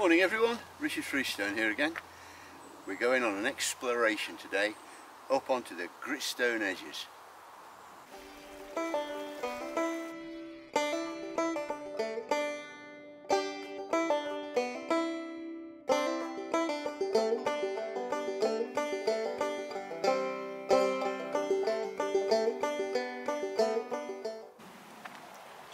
Morning everyone, Richard Freestone here again. We're going on an exploration today up onto the Gritstone edges.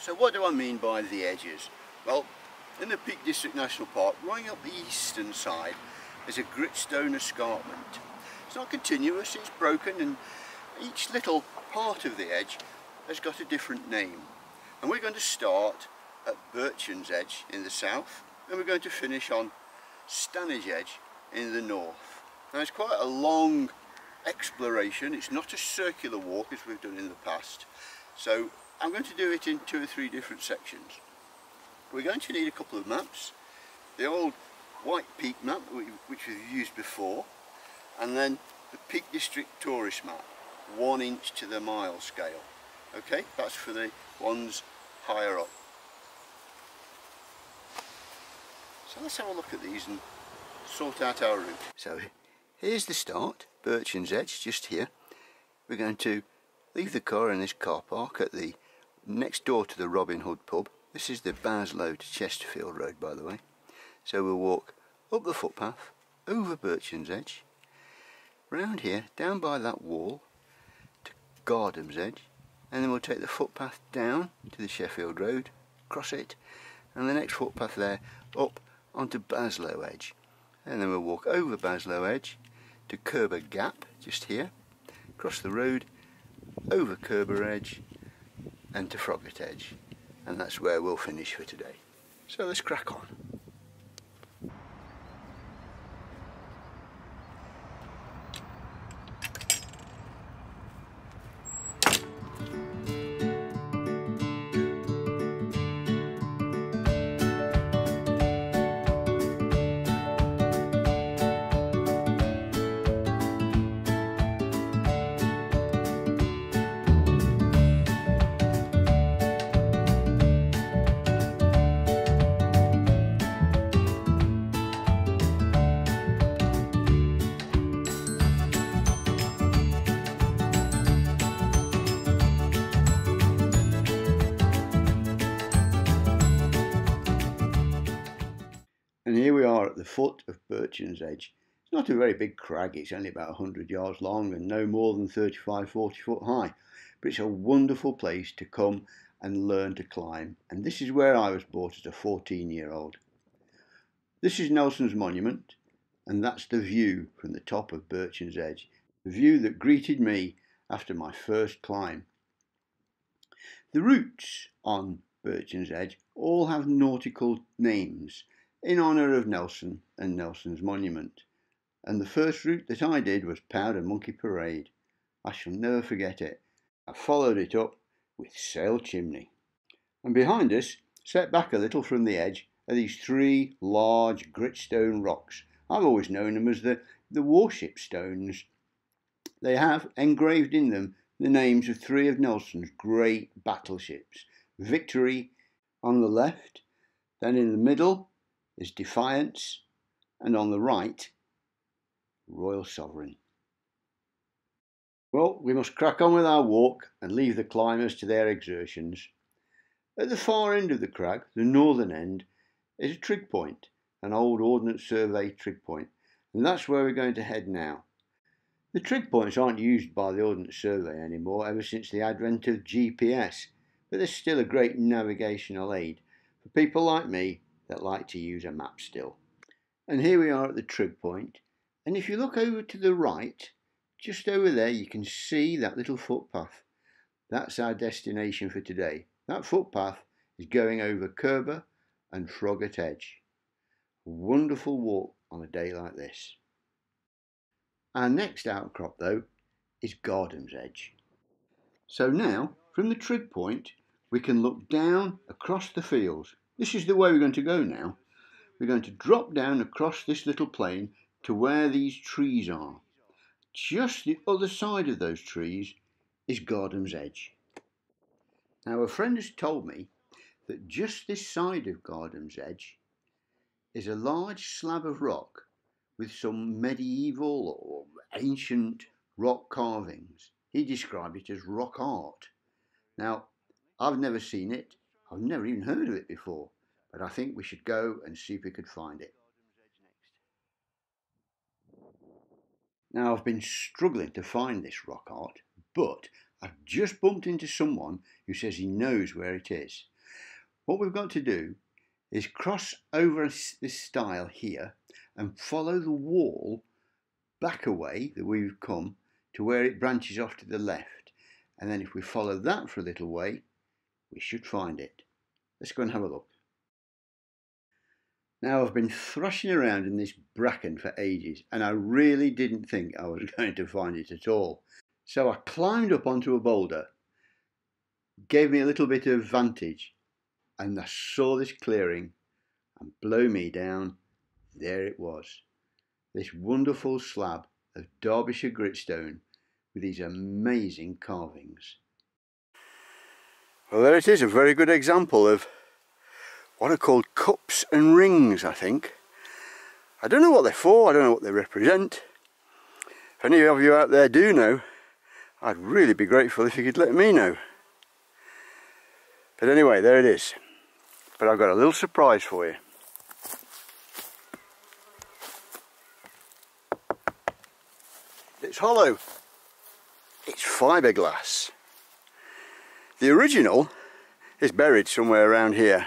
So what do I mean by the edges? Well, in the Peak District National Park, running up the eastern side, is a Gritstone escarpment. It's not continuous, it's broken, and each little part of the edge has got a different name. And we're going to start at Birchan's Edge in the south, and we're going to finish on Stanage Edge in the north. Now it's quite a long exploration, it's not a circular walk as we've done in the past, so I'm going to do it in 2 or 3 different sections. We're going to need a couple of maps, the old White Peak map which we've used before, and then the Peak District Tourist map, 1 inch to the mile scale. Okay, that's for the ones higher up. So let's have a look at these and sort out our route. So here's the start, Birchan's Edge, just here. We're going to leave the car in this car park at the next door to the Robin Hood pub. This is the Baslow to Chesterfield road, by the way. So we'll walk up the footpath, over Birchan's Edge, round here, down by that wall to Gardham's Edge, and then we'll take the footpath down to the Sheffield Road, cross it, and the next footpath there up onto Baslow Edge, and then we'll walk over Baslow Edge to Kerber Gap, just here, cross the road, over Kerber Edge, and to Froggatt Edge. And that's where we'll finish for today. So let's crack on. And here we are at the foot of Birchan's Edge. It's not a very big crag, it's only about 100 yards long and no more than 35-40 foot high. But it's a wonderful place to come and learn to climb. And this is where I was brought as a 14-year-old. This is Nelson's Monument, and that's the view from the top of Birchan's Edge. The view that greeted me after my first climb. The routes on Birchan's Edge all have nautical names in honour of Nelson and Nelson's Monument, and the first route that I did was Powder Monkey Parade. I shall never forget it. I followed it up with Sail Chimney. And behind us, set back a little from the edge, are these 3 large gritstone rocks. I've always known them as the warship stones. They have engraved in them the names of 3 of Nelson's great battleships. Victory on the left, then in the middle is Defiance, and on the right, Royal Sovereign. Well, we must crack on with our walk and leave the climbers to their exertions. At the far end of the crag, the northern end, is a trig point, an old Ordnance Survey trig point, and that's where we're going to head now. The trig points aren't used by the Ordnance Survey anymore ever since the advent of GPS, but they're still a great navigational aid for people like me that like to use a map still. And here we are at the trig point, and if you look over to the right, just over there you can see that little footpath. That's our destination for today. That footpath is going over Kerber and Froggatt Edge. A wonderful walk on a day like this. Our next outcrop though is Gardham's Edge. So now from the trig point we can look down across the fields. This is the way we're going to go now. We're going to drop down across this little plain to where these trees are. Just the other side of those trees is Gardham's Edge. Now a friend has told me that just this side of Gardham's Edge is a large slab of rock with some medieval or ancient rock carvings. He described it as rock art. Now, I've never seen it, I've never even heard of it before, but I think we should go and see if we could find it. Now, I've been struggling to find this rock art, but I've just bumped into someone who says he knows where it is. What we've got to do is cross over this stile here and follow the wall back away that we've come to where it branches off to the left. And then if we follow that for a little way, we should find it. Let's go and have a look. Now, I've been thrashing around in this bracken for ages and I really didn't think I was going to find it at all. So I climbed up onto a boulder, gave me a little bit of vantage, and I saw this clearing, and blow me down, there it was. This wonderful slab of Derbyshire gritstone with these amazing carvings. Well, there it is, a very good example of what are called cups and rings, I think. I don't know what they're for, I don't know what they represent. If any of you out there do know, I'd really be grateful if you could let me know. But anyway, there it is. But I've got a little surprise for you. It's hollow. It's fiberglass. The original is buried somewhere around here.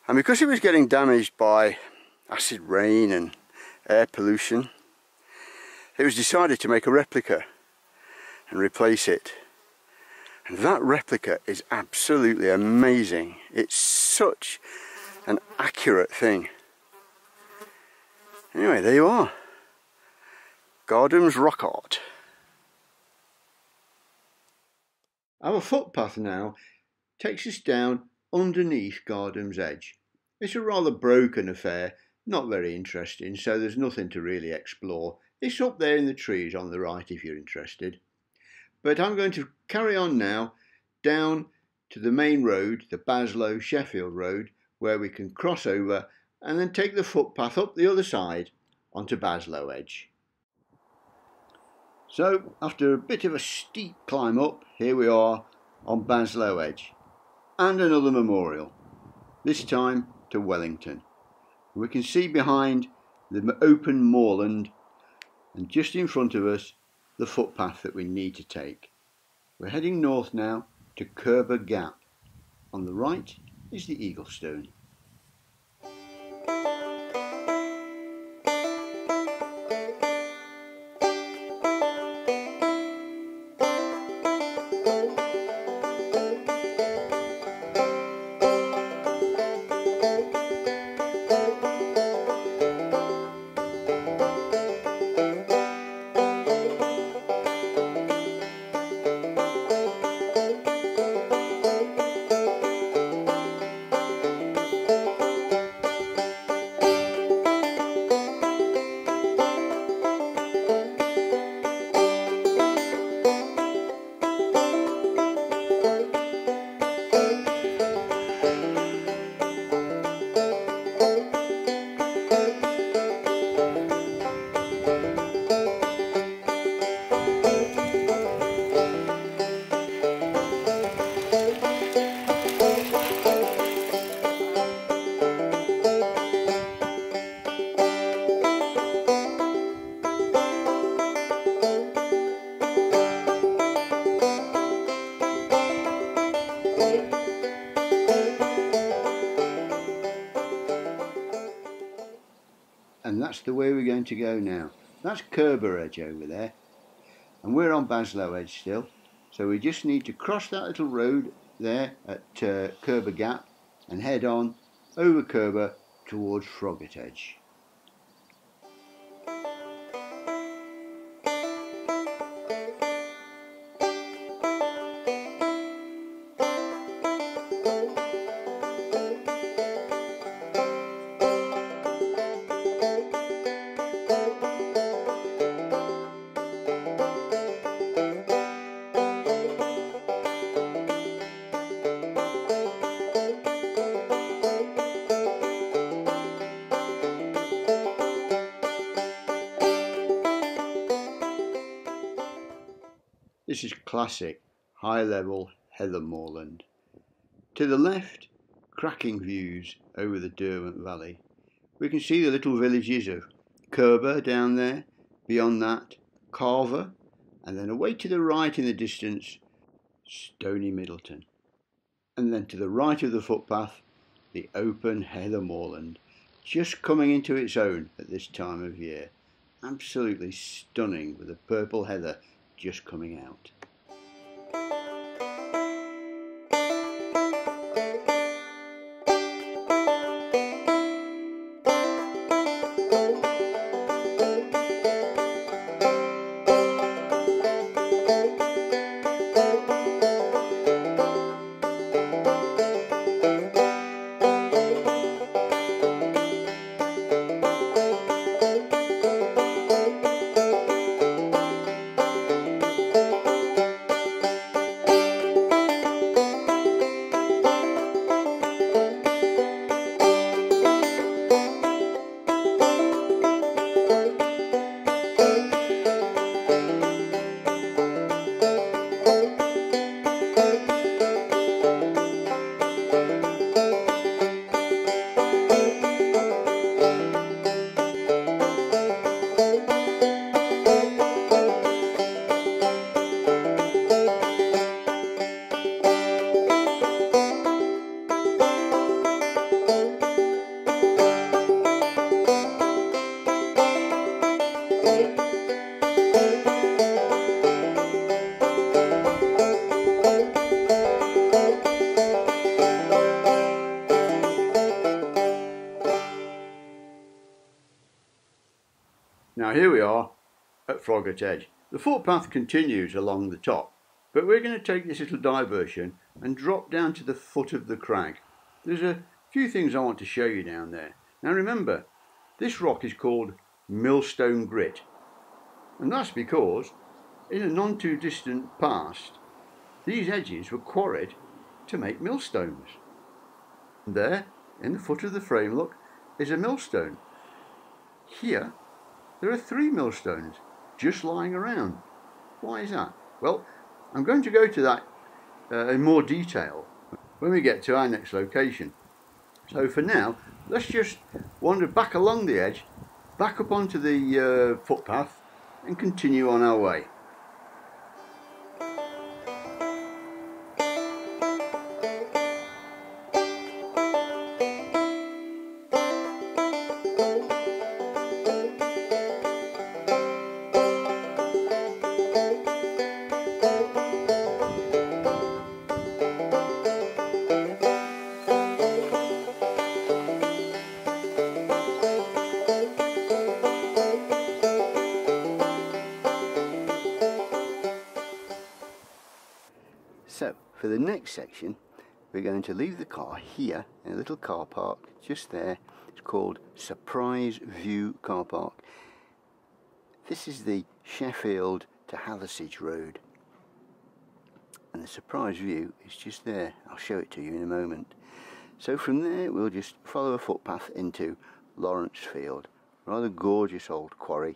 And because it was getting damaged by acid rain and air pollution, it was decided to make a replica and replace it. And that replica is absolutely amazing. It's such an accurate thing. Anyway, there you are. Gardham's rock art. Our footpath now takes us down underneath Gardham's edge. It's a rather broken affair, not very interesting, so there's nothing to really explore. It's up there in the trees on the right if you're interested. But I'm going to carry on now down to the main road, the Baslow-Sheffield road, where we can cross over and then take the footpath up the other side onto Baslow Edge. So after a bit of a steep climb up, here we are on Baslow Edge and another memorial, this time to Wellington. We can see behind the open moorland and just in front of us the footpath that we need to take. We're heading north now to Kerber Gap. On the right is the Eaglestone. And that's the way we're going to go now. That's Kerber Edge over there, and we're on Baslow Edge still, so we just need to cross that little road there at Kerber Gap and head on over Kerber towards Froggatt Edge. This is classic high level heather moorland. To the left, cracking views over the Derwent Valley. We can see the little villages of Kerber down there, beyond that Carver, and then away to the right in the distance, Stony Middleton. And then to the right of the footpath, the open heather moorland, just coming into its own at this time of year. Absolutely stunning with the purple heather just coming out. Now here we are at Froggatt Edge. The footpath continues along the top, but we're going to take this little diversion and drop down to the foot of the crag. There's a few things I want to show you down there. Now remember, this rock is called Millstone Grit, and that's because in a none too distant past, these edges were quarried to make millstones. And there, in the foot of the frame, look, is a millstone. Here, there are 3 millstones just lying around. Why is that? Well, I'm going to go to that in more detail when we get to our next location. So for now, let's just wander back along the edge, back up onto the footpath and continue on our way. So, for the next section, we're going to leave the car here in a little car park just there. It's called Surprise View Car Park. This is the Sheffield to Hathersage Road. And the Surprise View is just there. I'll show it to you in a moment. So from there, we'll just follow a footpath into Lawrencefield. Rather gorgeous old quarry.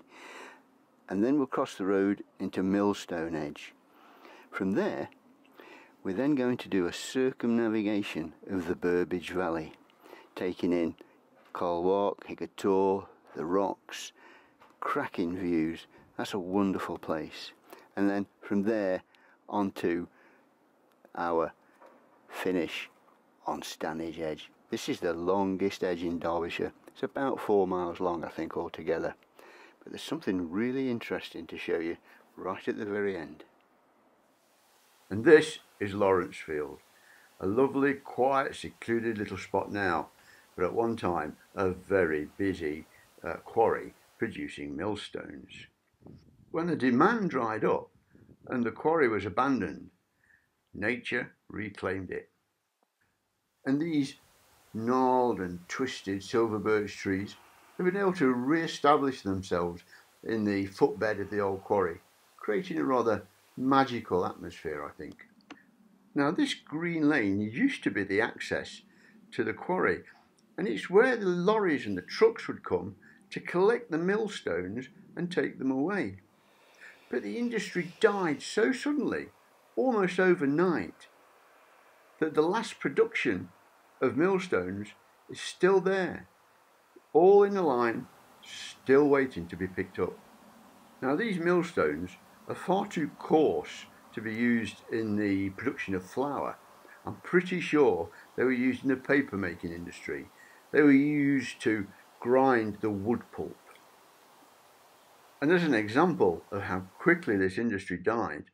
And then we'll cross the road into Millstone Edge. From there, we're then going to do a circumnavigation of the Burbage Valley, taking in On Higger Tor, the rocks, cracking views. That's a wonderful place. And then from there on to our finish on Stanage Edge. This is the longest edge in Derbyshire. It's about 4 miles long, I think, altogether. But there's something really interesting to show you right at the very end. And this is Lawrencefield, a lovely, quiet, secluded little spot now, but at one time a very busy quarry producing millstones. When the demand dried up and the quarry was abandoned, nature reclaimed it. And these gnarled and twisted silver birch trees have been able to re-establish themselves in the footbed of the old quarry, creating a rather magical atmosphere, I think. Now, this green lane used to be the access to the quarry, and it's where the lorries and the trucks would come to collect the millstones and take them away. But the industry died so suddenly, almost overnight, that the last production of millstones is still there, all in a line, still waiting to be picked up. Now these millstones are far too coarse to be used in the production of flour. I'm pretty sure they were used in the paper making industry. They were used to grind the wood pulp. And as an example of how quickly this industry died,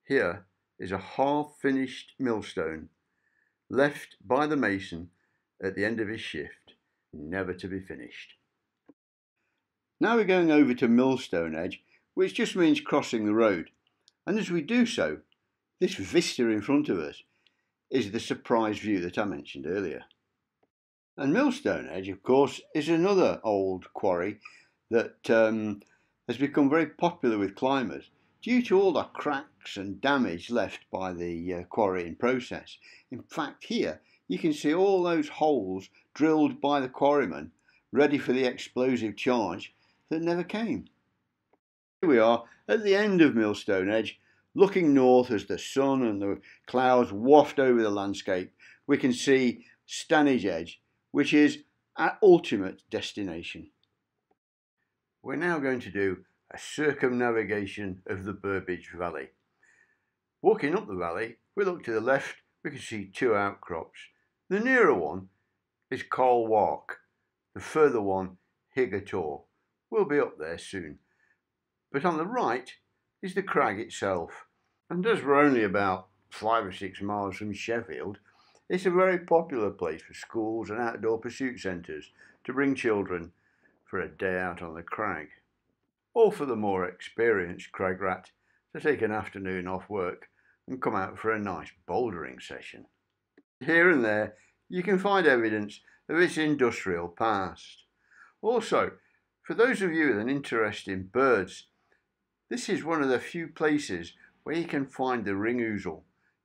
here is a half-finished millstone left by the mason at the end of his shift, never to be finished. Now we're going over to millstone edge, which just means crossing the road. And as we do so, this vista in front of us is the surprise view that I mentioned earlier. And millstone edge, of course, is another old quarry that has become very popular with climbers due to all the cracks and damage left by the quarrying process. In fact, here you can see all those holes drilled by the quarrymen ready for the explosive charge that never came. Here we are at the end of Millstone Edge, looking north as the sun and the clouds waft over the landscape. We can see Stanage Edge, which is our ultimate destination. We're now going to do a circumnavigation of the Burbage Valley. Walking up the valley, we look to the left, we can see two outcrops. The nearer one is Carl Walk, the further one Higger Tor. We'll be up there soon. But on the right is the crag itself, and as we're only about 5 or 6 miles from Sheffield, it's a very popular place for schools and outdoor pursuit centres to bring children for a day out on the crag, or for the more experienced crag rat to take an afternoon off work and come out for a nice bouldering session. Here and there you can find evidence of its industrial past. Also, for those of you with an interest in birds, this is one of the few places where you can find the ring ouzel,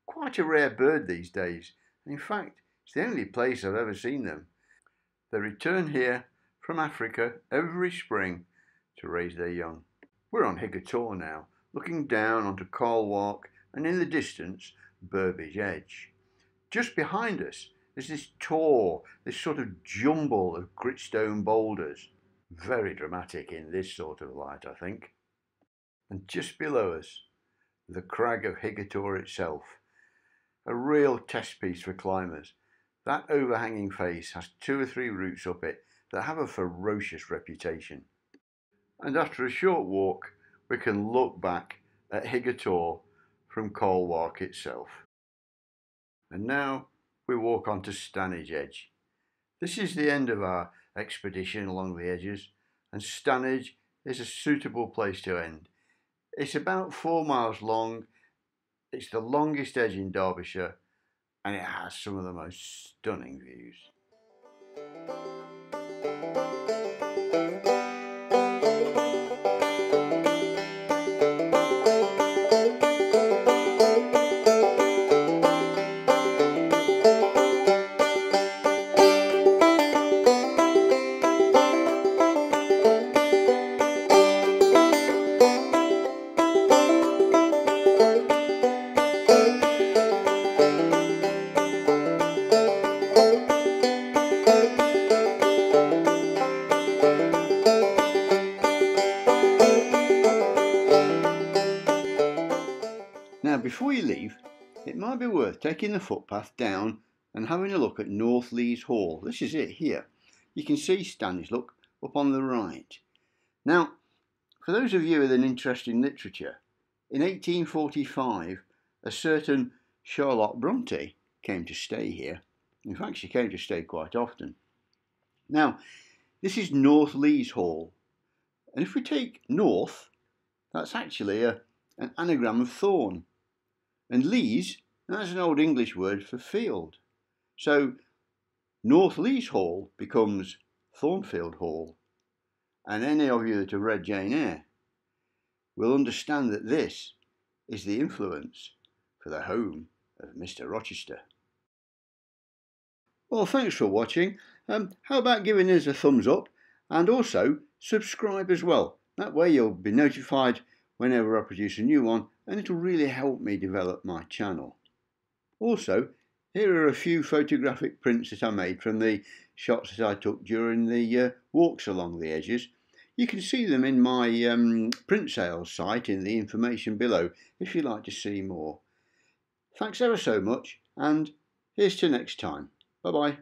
quite a rare bird these days. In fact, it's the only place I've ever seen them. They return here from Africa every spring to raise their young. We're on Higger Tor now, looking down onto Carl Walk and in the distance, Burbage Edge. Just behind us is this tor, this sort of jumble of gritstone boulders. Very dramatic in this sort of light, I think. And just below us, the crag of Higger Tor itself. A real test piece for climbers. That overhanging face has 2 or 3 routes up it that have a ferocious reputation. And after a short walk, we can look back at Higger Tor from Carl Walk itself. And now we walk on to Stanage Edge. This is the end of our expedition along the edges, and Stanage is a suitable place to end. It's about 4 miles long, it's the longest edge in Derbyshire, and it has some of the most stunning views. Now before you leave, it might be worth taking the footpath down and having a look at North Lees Hall. This is it here. You can see Stanage, look, up on the right. Now, for those of you with an interest in literature, in 1845 a certain Charlotte Bronte came to stay here. In fact, she came to stay quite often. Now, this is North Lees Hall, and if we take north, that's actually an anagram of thorn. And Lees, that's an old English word for field. So North Lees Hall becomes Thornfield Hall. And any of you that have read Jane Eyre will understand that this is the influence for the home of Mr. Rochester. Well, thanks for watching. How about giving us a thumbs up and also subscribe as well. That way you'll be notified whenever I produce a new one, and it'll really help me develop my channel. Also, here are a few photographic prints that I made from the shots that I took during the walks along the edges. You can see them in my print sales site in the information below if you'd like to see more. Thanks ever so much, and here's to next time. Bye bye.